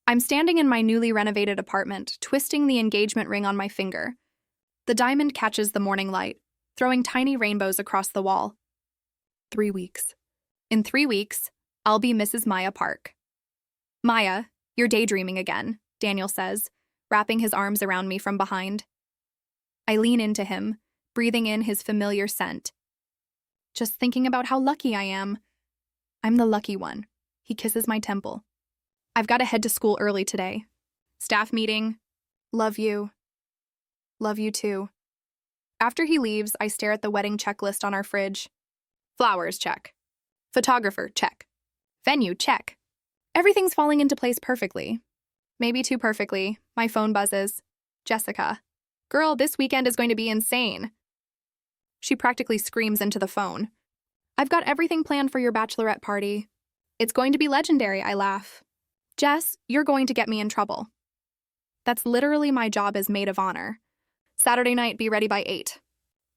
I'm standing in my newly renovated apartment, twisting the engagement ring on my finger. The diamond catches the morning light, throwing tiny rainbows across the wall. 3 weeks. In 3 weeks, I'll be Mrs. Maya Park. Maya, you're daydreaming again, Daniel says, wrapping his arms around me from behind. I lean into him, breathing in his familiar scent. Just thinking about how lucky I am. I'm the lucky one. He kisses my temple. I've got to head to school early today. Staff meeting. Love you. Love you too. After he leaves, I stare at the wedding checklist on our fridge. Flowers, check. Photographer, check. Venue, check. Everything's falling into place perfectly. Maybe too perfectly. My phone buzzes. Jessica. Girl, this weekend is going to be insane. She practically screams into the phone. I've got everything planned for your bachelorette party. It's going to be legendary, I laugh. Jess, you're going to get me in trouble. That's literally my job as maid of honor. Saturday night, be ready by 8.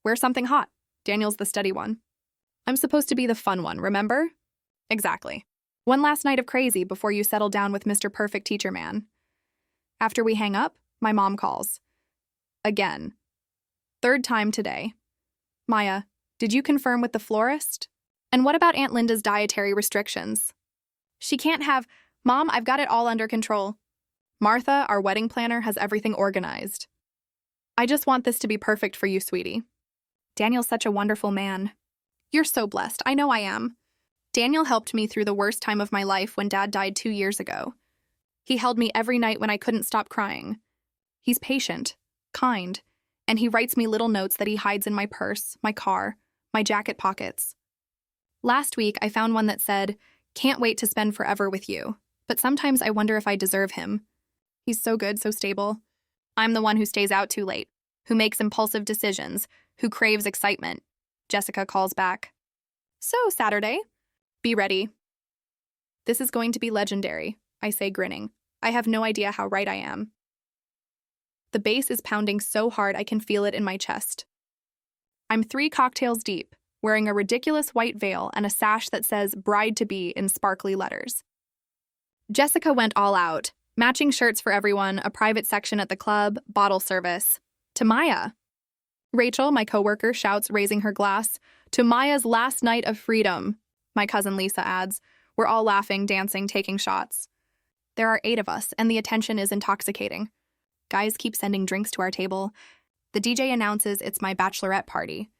Wear something hot. Daniel's the steady one. I'm supposed to be the fun one, remember? Exactly. One last night of crazy before you settle down with Mr. Perfect Teacher Man. After we hang up, my mom calls. Again. 3rd time today. Maya, did you confirm with the florist? And what about Aunt Linda's dietary restrictions? She can't have, Mom, I've got it all under control. Martha, our wedding planner, has everything organized. I just want this to be perfect for you, sweetie. Daniel's such a wonderful man. You're so blessed, I know I am. Daniel helped me through the worst time of my life when Dad died 2 years ago. He held me every night when I couldn't stop crying. He's patient, kind, and he writes me little notes that he hides in my purse, my car, my jacket pockets. Last week, I found one that said, "Can't wait to spend forever with you, but sometimes I wonder if I deserve him. He's so good, so stable. I'm the one who stays out too late, who makes impulsive decisions, who craves excitement." Jessica calls back. So, Saturday. Be ready. This is going to be legendary, I say, grinning. I have no idea how right I am. The bass is pounding so hard I can feel it in my chest. I'm 3 cocktails deep, wearing a ridiculous white veil and a sash that says bride-to-be in sparkly letters. Jessica went all out, matching shirts for everyone, a private section at the club, bottle service. To Maya. Rachel, my coworker, shouts, raising her glass. To Maya's last night of freedom, my cousin Lisa adds. We're all laughing, dancing, taking shots. There are 8 of us, and the attention is intoxicating. Guys keep sending drinks to our table. The DJ announces it's my bachelorette party.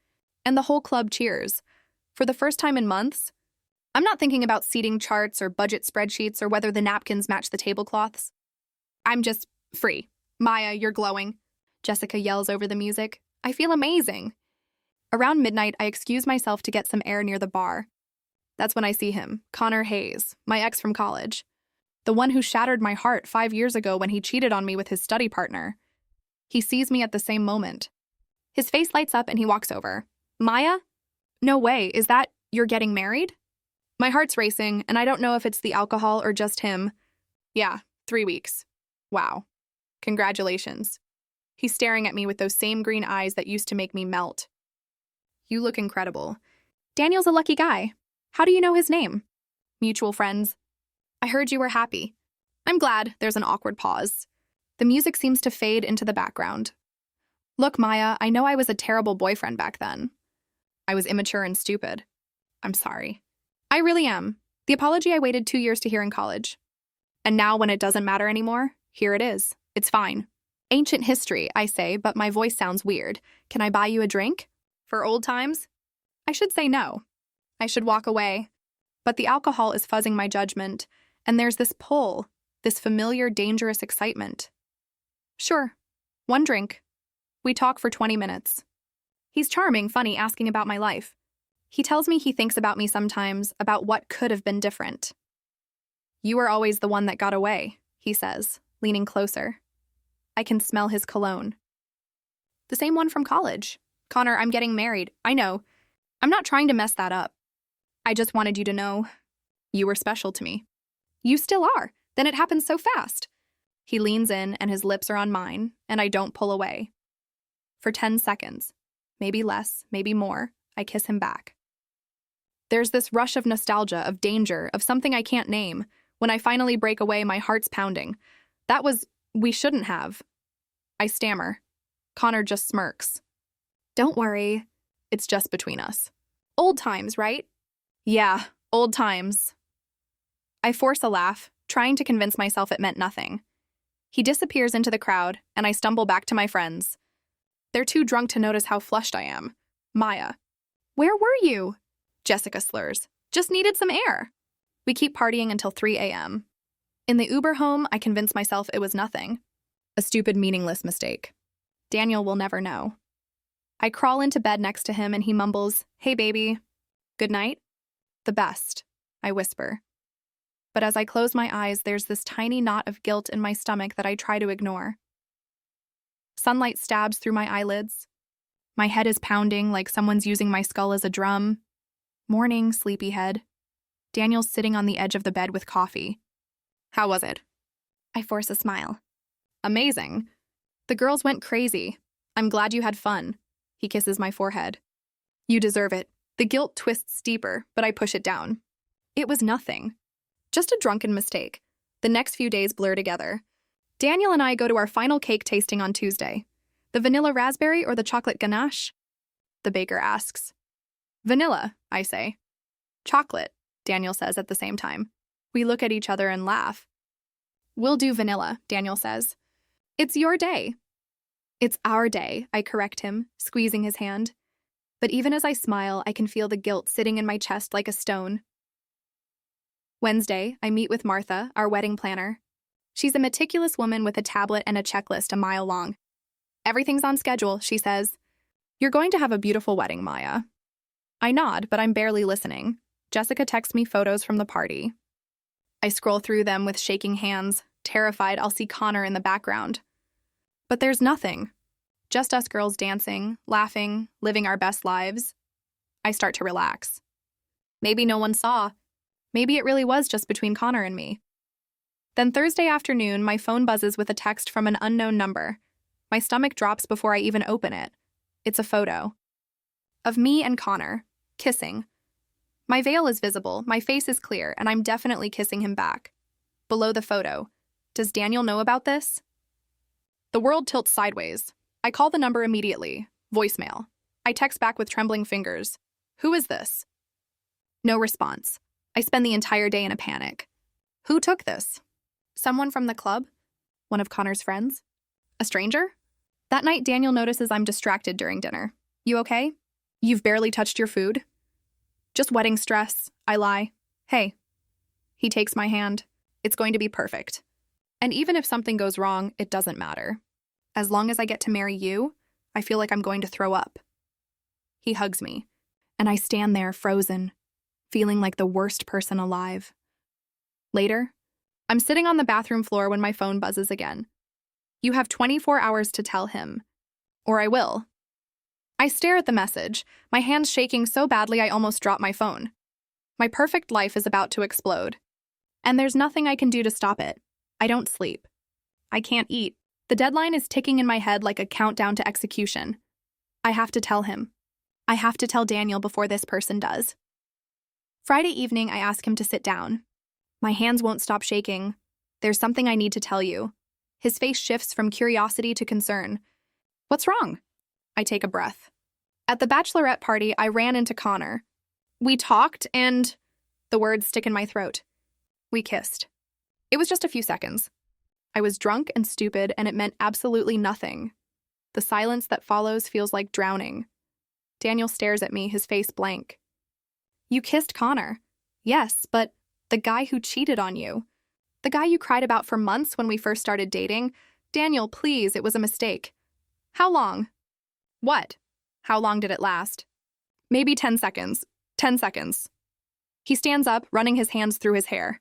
And the whole club cheers. For the first time in months, I'm not thinking about seating charts or budget spreadsheets or whether the napkins match the tablecloths. I'm just free. Maya, you're glowing. Jessica yells over the music. I feel amazing. Around midnight, I excuse myself to get some air near the bar. That's when I see him, Connor Hayes, my ex from college. The one who shattered my heart 5 years ago when he cheated on me with his study partner. He sees me at the same moment. His face lights up and he walks over. Maya? No way, is that you're getting married? My heart's racing, and I don't know if it's the alcohol or just him. Yeah, 3 weeks. Wow. Congratulations. He's staring at me with those same green eyes that used to make me melt. You look incredible. Daniel's a lucky guy. How do you know his name? Mutual friends. I heard you were happy. I'm glad. There's an awkward pause. The music seems to fade into the background. Look, Maya, I know I was a terrible boyfriend back then. I was immature and stupid. I'm sorry. I really am. The apology I waited 2 years to hear in college. And now when it doesn't matter anymore, here it is. It's fine. Ancient history, I say, but my voice sounds weird. Can I buy you a drink? For old times? I should say no. I should walk away. But the alcohol is fuzzing my judgment, and there's this pull, this familiar, dangerous excitement. Sure. 1 drink. We talk for 20 minutes. He's charming, funny, asking about my life. He tells me he thinks about me sometimes, about what could have been different. You were always the one that got away, he says, leaning closer. I can smell his cologne. The same one from college. Connor, I'm getting married. I know. I'm not trying to mess that up. I just wanted you to know you were special to me. You still are. Then it happened so fast. He leans in and his lips are on mine, and I don't pull away. For 10 seconds, maybe less, maybe more, I kiss him back. There's this rush of nostalgia, of danger, of something I can't name, When I finally break away, my heart's pounding. We shouldn't have. I stammer. Connor just smirks. Don't worry. It's just between us. Old times, right? Yeah, old times. I force a laugh, trying to convince myself it meant nothing. He disappears into the crowd, and I stumble back to my friends. They're too drunk to notice how flushed I am. Maya. Where were you? Jessica slurs. Just needed some air. We keep partying until 3 a.m. In the Uber home, I convince myself it was nothing. A stupid, meaningless mistake. Daniel will never know. I crawl into bed next to him and he mumbles, "Hey, baby. Good night?" The best, I whisper. But as I close my eyes, there's this tiny knot of guilt in my stomach that I try to ignore. Sunlight stabs through my eyelids. My head is pounding like someone's using my skull as a drum. Morning, sleepyhead. Daniel's sitting on the edge of the bed with coffee. How was it? I force a smile. Amazing. The girls went crazy. I'm glad you had fun. He kisses my forehead. You deserve it. The guilt twists deeper, but I push it down. It was nothing. Just a drunken mistake. The next few days blur together. Daniel and I go to our final cake tasting on Tuesday. The vanilla raspberry or the chocolate ganache? The baker asks. Vanilla, I say. Chocolate, Daniel says at the same time. We look at each other and laugh. We'll do vanilla, Daniel says. It's your day. It's our day, I correct him, squeezing his hand. But even as I smile, I can feel the guilt sitting in my chest like a stone. Wednesday, I meet with Martha, our wedding planner. She's a meticulous woman with a tablet and a checklist a mile long. Everything's on schedule, she says. You're going to have a beautiful wedding, Maya. I nod, but I'm barely listening. Jessica texts me photos from the party. I scroll through them with shaking hands, terrified I'll see Connor in the background. But there's nothing. Just us girls dancing, laughing, living our best lives. I start to relax. Maybe no one saw. Maybe it really was just between Connor and me. Then Thursday afternoon, my phone buzzes with a text from an unknown number. My stomach drops before I even open it. It's a photo. Of me and Connor, kissing. My veil is visible, my face is clear, and I'm definitely kissing him back. Below the photo, does Daniel know about this? The world tilts sideways. I call the number immediately. Voicemail. I text back with trembling fingers. Who is this? No response. I spend the entire day in a panic. Who took this? Someone from the club? One of Connor's friends? A stranger? That night, Daniel notices I'm distracted during dinner. You okay? You've barely touched your food? Just wedding stress, I lie. Hey. He takes my hand. It's going to be perfect. And even if something goes wrong, it doesn't matter. As long as I get to marry you, I feel like I'm going to throw up. He hugs me, and I stand there frozen, feeling like the worst person alive. Later, I'm sitting on the bathroom floor when my phone buzzes again. You have 24 hours to tell him, or I will. I stare at the message, my hands shaking so badly I almost drop my phone. My perfect life is about to explode. And there's nothing I can do to stop it. I don't sleep. I can't eat. The deadline is ticking in my head like a countdown to execution. I have to tell him. I have to tell Daniel before this person does. Friday evening, I ask him to sit down. My hands won't stop shaking. There's something I need to tell you. His face shifts from curiosity to concern. What's wrong? I take a breath. At the Bachelorette party, I ran into Connor. We talked and... The words stick in my throat. We kissed. It was just a few seconds. I was drunk and stupid, and it meant absolutely nothing. The silence that follows feels like drowning. Daniel stares at me, his face blank. You kissed Connor. Yes, but the guy who cheated on you. The guy you cried about for months when we first started dating. Daniel, please, it was a mistake. How long? What? How long did it last? Maybe 10 seconds. 10 seconds. He stands up, running his hands through his hair.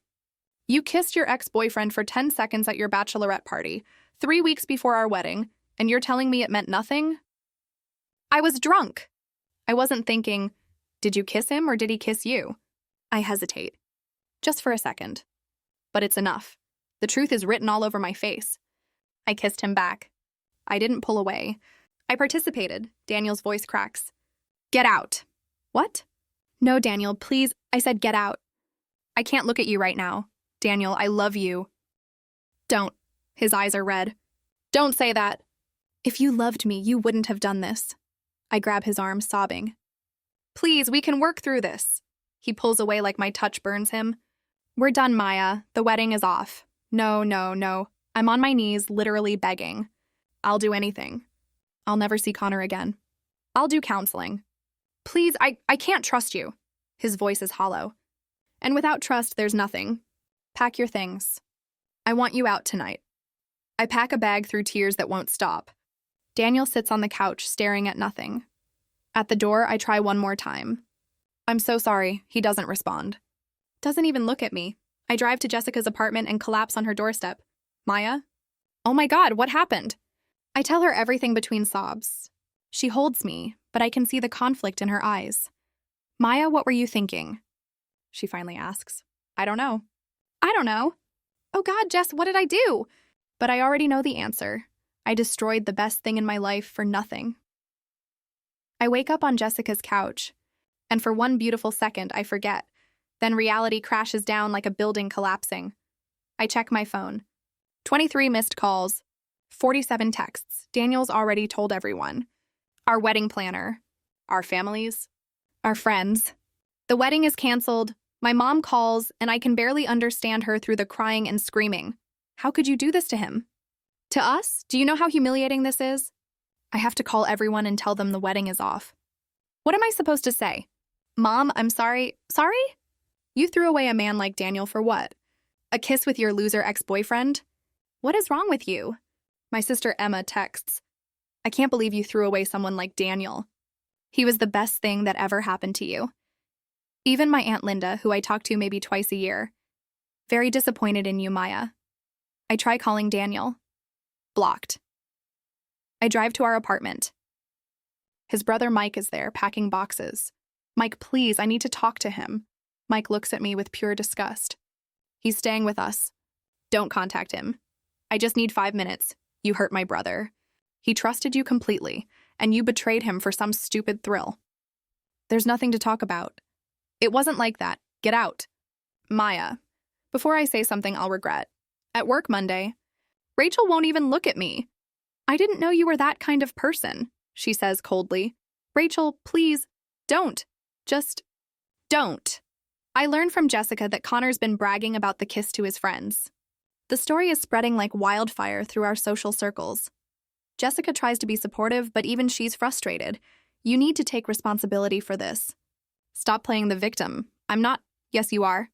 You kissed your ex-boyfriend for 10 seconds at your bachelorette party, 3 weeks before our wedding, and you're telling me it meant nothing? I was drunk. I wasn't thinking, did you kiss him or did he kiss you? I hesitate. Just for a second. But it's enough. The truth is written all over my face. I kissed him back. I didn't pull away. I participated. Daniel's voice cracks. Get out. What? No, Daniel, please. I said get out. I can't look at you right now. Daniel, I love you. Don't. His eyes are red. Don't say that. If you loved me, you wouldn't have done this. I grab his arm, sobbing. Please, we can work through this. He pulls away like my touch burns him. We're done, Maya. The wedding is off. No, no, no. I'm on my knees, literally begging. I'll do anything. I'll never see Connor again. I'll do counseling. Please, I can't trust you. His voice is hollow. And without trust, there's nothing. Pack your things. I want you out tonight. I pack a bag through tears that won't stop. Daniel sits on the couch, staring at nothing. At the door, I try one more time. I'm so sorry. He doesn't respond. Doesn't even look at me. I drive to Jessica's apartment and collapse on her doorstep. Maya? Oh my God, what happened? I tell her everything between sobs. She holds me, but I can see the conflict in her eyes. Maya, what were you thinking? She finally asks. I don't know. I don't know. Oh God, Jess, what did I do? But I already know the answer. I destroyed the best thing in my life for nothing. I wake up on Jessica's couch, and for one beautiful second, I forget. Then reality crashes down like a building collapsing. I check my phone. 23 missed calls, 47 texts. Daniel's already told everyone. Our wedding planner, our families, our friends. The wedding is canceled. My mom calls, and I can barely understand her through the crying and screaming. How could you do this to him? To us? Do you know how humiliating this is? I have to call everyone and tell them the wedding is off. What am I supposed to say? Mom, I'm sorry. Sorry? You threw away a man like Daniel for what? A kiss with your loser ex-boyfriend? What is wrong with you? My sister Emma texts. I can't believe you threw away someone like Daniel. He was the best thing that ever happened to you. Even my Aunt Linda, who I talk to maybe twice a year. Very disappointed in you, Maya. I try calling Daniel. Blocked. I drive to our apartment. His brother Mike is there, packing boxes. Mike, please, I need to talk to him. Mike looks at me with pure disgust. He's staying with us. Don't contact him. I just need 5 minutes. You hurt my brother. He trusted you completely, and you betrayed him for some stupid thrill. There's nothing to talk about. It wasn't like that. Get out. Maya. Before I say something I'll regret. At work Monday, Rachel won't even look at me. I didn't know you were that kind of person, she says coldly. Rachel, please, don't. Just don't. I learned from Jessica that Connor's been bragging about the kiss to his friends. The story is spreading like wildfire through our social circles. Jessica tries to be supportive, but even she's frustrated. You need to take responsibility for this. Stop playing the victim. I'm not. Yes, you are.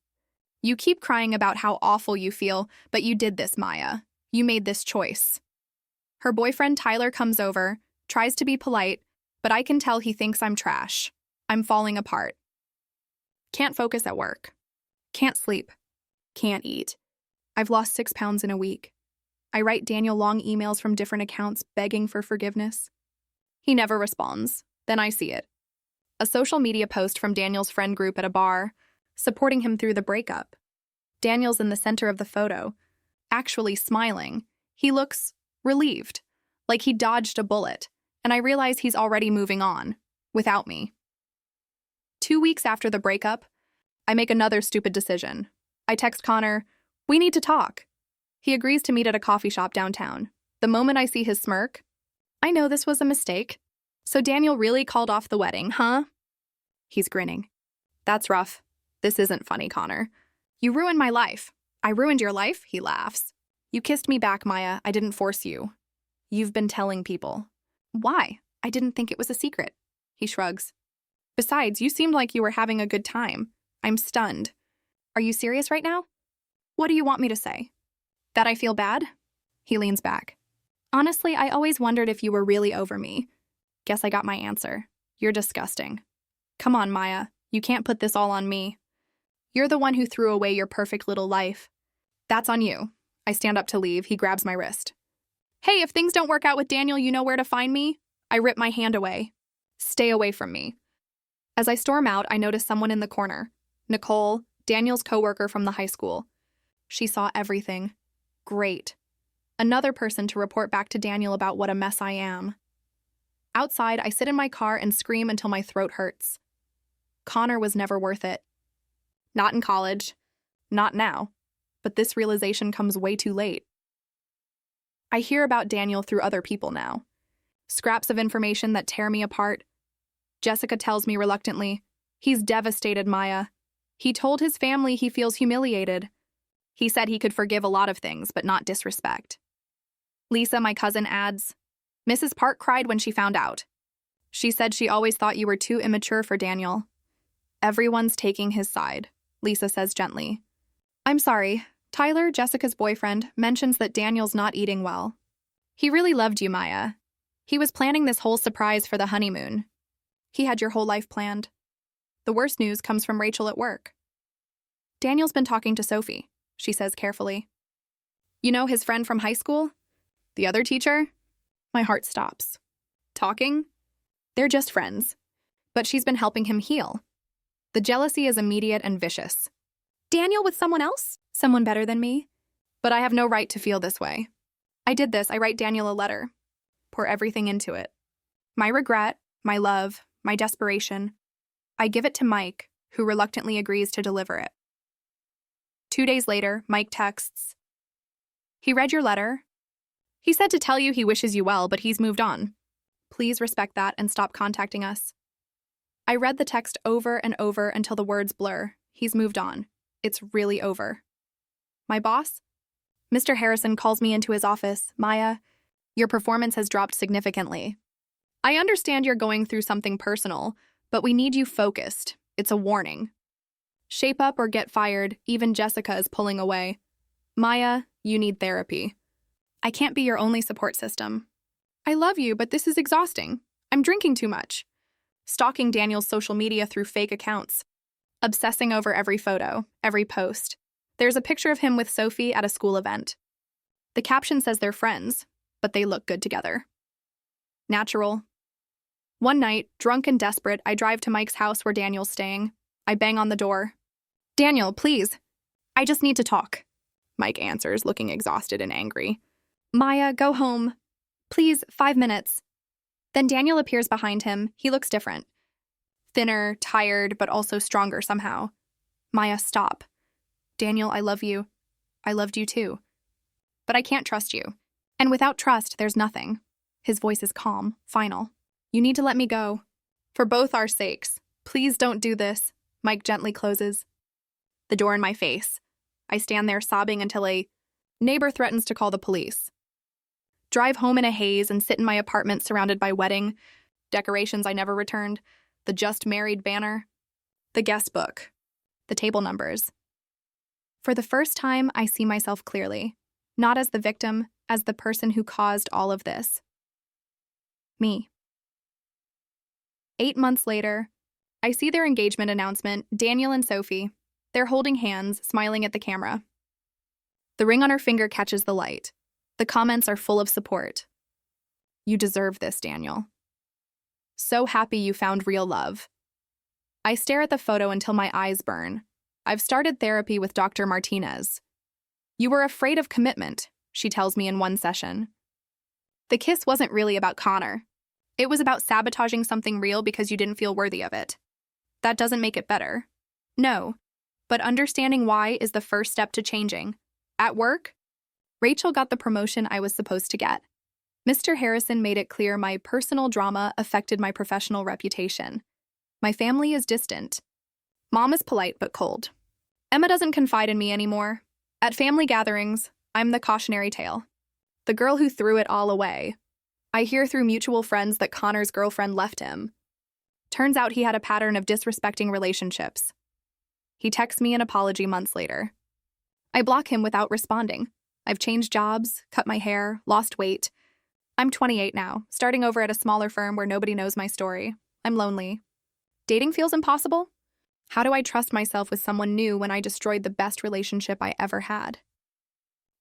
You keep crying about how awful you feel, but you did this, Maya. You made this choice. Her boyfriend Tyler comes over, tries to be polite, but I can tell he thinks I'm trash. I'm falling apart. Can't focus at work. Can't sleep. Can't eat. I've lost 6 pounds in a week. I write Daniel long emails from different accounts begging for forgiveness. He never responds. Then I see it. A social media post from Daniel's friend group at a bar, supporting him through the breakup. Daniel's in the center of the photo, actually smiling. He looks relieved, like he dodged a bullet, and I realize he's already moving on, without me. 2 weeks after the breakup, I make another stupid decision. I text Connor, we need to talk. He agrees to meet at a coffee shop downtown. The moment I see his smirk, I know this was a mistake. So Daniel really called off the wedding, huh? He's grinning. That's rough. This isn't funny, Connor. You ruined my life. I ruined your life? He laughs. You kissed me back, Maya. I didn't force you. You've been telling people. Why? I didn't think it was a secret. He shrugs. Besides, you seemed like you were having a good time. I'm stunned. Are you serious right now? What do you want me to say? That I feel bad? He leans back. Honestly, I always wondered if you were really over me. Guess I got my answer. You're disgusting. Come on, Maya. You can't put this all on me. You're the one who threw away your perfect little life. That's on you. I stand up to leave. He grabs my wrist. Hey, if things don't work out with Daniel, you know where to find me? I rip my hand away. Stay away from me. As I storm out, I notice someone in the corner. Nicole, Daniel's coworker from the high school. She saw everything. Great. Another person to report back to Daniel about what a mess I am. Outside, I sit in my car and scream until my throat hurts. Connor was never worth it. Not in college. Not now. but this realization comes way too late. I hear about Daniel through other people now. Scraps of information that tear me apart. Jessica tells me reluctantly, he's devastated, Maya. He told his family he feels humiliated. He said he could forgive a lot of things, but not disrespect. Lisa, my cousin, adds, Mrs. Park cried when she found out. She said she always thought you were too immature for Daniel. Everyone's taking his side, Lisa says gently. I'm sorry. Tyler, Jessica's boyfriend, mentions that Daniel's not eating well. He really loved you, Maya. He was planning this whole surprise for the honeymoon. He had your whole life planned. The worst news comes from Rachel at work. Daniel's been talking to Sophie, she says carefully. You know his friend from high school? The other teacher? My heart stops. Talking? They're just friends. But she's been helping him heal. The jealousy is immediate and vicious. Daniel with someone else? Someone better than me? But I have no right to feel this way. I did this. I write Daniel a letter. Pour everything into it. My regret, my love, my desperation. I give it to Mike, who reluctantly agrees to deliver it. 2 days later, Mike texts. He read your letter. He said to tell you he wishes you well, but he's moved on. Please respect that and stop contacting us. I read the text over and over until the words blur. He's moved on. It's really over. My boss? Mr. Harrison calls me into his office. Maya, your performance has dropped significantly. I understand you're going through something personal, but we need you focused. It's a warning. Shape up or get fired. Even Jessica is pulling away. Maya, you need therapy. I can't be your only support system. I love you, but this is exhausting. I'm drinking too much. Stalking Daniel's social media through fake accounts. Obsessing over every photo, every post. There's a picture of him with Sophie at a school event. The caption says they're friends, but they look good together. Natural. One night, drunk and desperate, I drive to Mike's house where Daniel's staying. I bang on the door. Daniel, please. I just need to talk. Mike answers, looking exhausted and angry. Maya, go home. Please, 5 minutes. Then Daniel appears behind him. He looks different. Thinner, tired, but also stronger somehow. Maya, stop. Daniel, I love you. I loved you too. But I can't trust you. And without trust, there's nothing. His voice is calm, final. You need to let me go. For both our sakes. Please don't do this. Mike gently closes. The door in my face. I stand there sobbing until a neighbor threatens to call the police. Drive home in a haze and sit in my apartment surrounded by wedding decorations I never returned, the just married banner, the guest book, the table numbers. For the first time, I see myself clearly, not as the victim, as the person who caused all of this. Me. 8 months later, I see their engagement announcement, Daniel and Sophie. They're holding hands, smiling at the camera. The ring on her finger catches the light. The comments are full of support. You deserve this, Daniel. So happy you found real love. I stare at the photo until my eyes burn. I've started therapy with Dr. Martinez. You were afraid of commitment, she tells me in one session. The kiss wasn't really about Connor. It was about sabotaging something real because you didn't feel worthy of it. That doesn't make it better. No, but understanding why is the first step to changing. At work, Rachel got the promotion I was supposed to get. Mr. Harrison made it clear my personal drama affected my professional reputation. My family is distant. Mom is polite but cold. Emma doesn't confide in me anymore. At family gatherings, I'm the cautionary tale. The girl who threw it all away. I hear through mutual friends that Connor's girlfriend left him. Turns out he had a pattern of disrespecting relationships. He texts me an apology months later. I block him without responding. I've changed jobs, cut my hair, lost weight. I'm 28 now, starting over at a smaller firm where nobody knows my story. I'm lonely. Dating feels impossible? How do I trust myself with someone new when I destroyed the best relationship I ever had?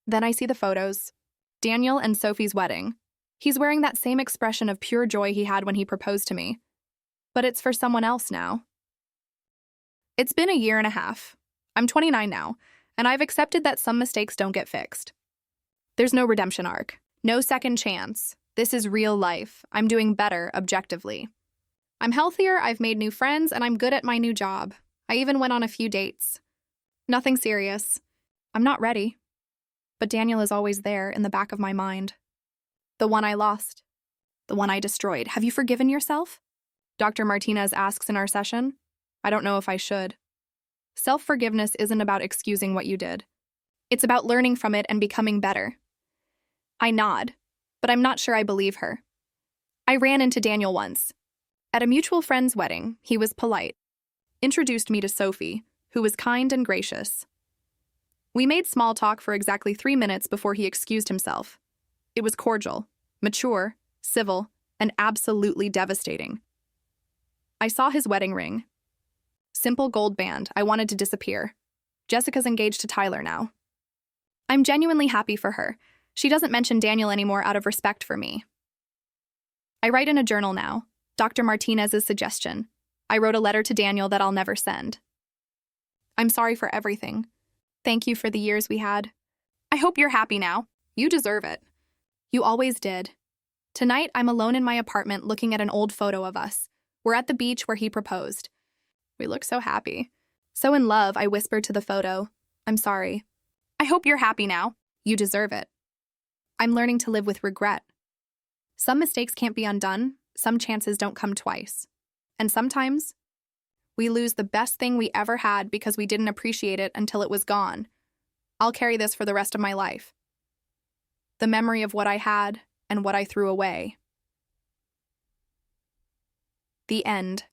Then I see the photos. Daniel and Sophie's wedding. He's wearing that same expression of pure joy he had when he proposed to me. But it's for someone else now. It's been a year and a half. I'm 29 now, and I've accepted that some mistakes don't get fixed. There's no redemption arc, no second chance. This is real life. I'm doing better, objectively. I'm healthier, I've made new friends, and I'm good at my new job. I even went on a few dates. Nothing serious. I'm not ready. But Daniel is always there in the back of my mind. The one I lost. The one I destroyed. Have you forgiven yourself? Dr. Martinez asks in our session. I don't know if I should. Self-forgiveness isn't about excusing what you did. It's about learning from it and becoming better. I nod, but I'm not sure I believe her. I ran into Daniel once. At a mutual friend's wedding, he was polite. Introduced me to Sophie, who was kind and gracious. We made small talk for exactly 3 minutes before he excused himself. It was cordial, mature, civil, and absolutely devastating. I saw his wedding ring. Simple gold band. I wanted to disappear. Jessica's engaged to Tyler now. I'm genuinely happy for her. She doesn't mention Daniel anymore out of respect for me. I write in a journal now, Dr. Martinez's suggestion. I wrote a letter to Daniel that I'll never send. I'm sorry for everything. Thank you for the years we had. I hope you're happy now. You deserve it. You always did. Tonight, I'm alone in my apartment looking at an old photo of us. We're at the beach where he proposed. We look so happy. So in love, I whispered to the photo, I'm sorry. I hope you're happy now. You deserve it. I'm learning to live with regret. Some mistakes can't be undone. Some chances don't come twice. And sometimes, we lose the best thing we ever had because we didn't appreciate it until it was gone. I'll carry this for the rest of my life. The memory of what I had and what I threw away. The end.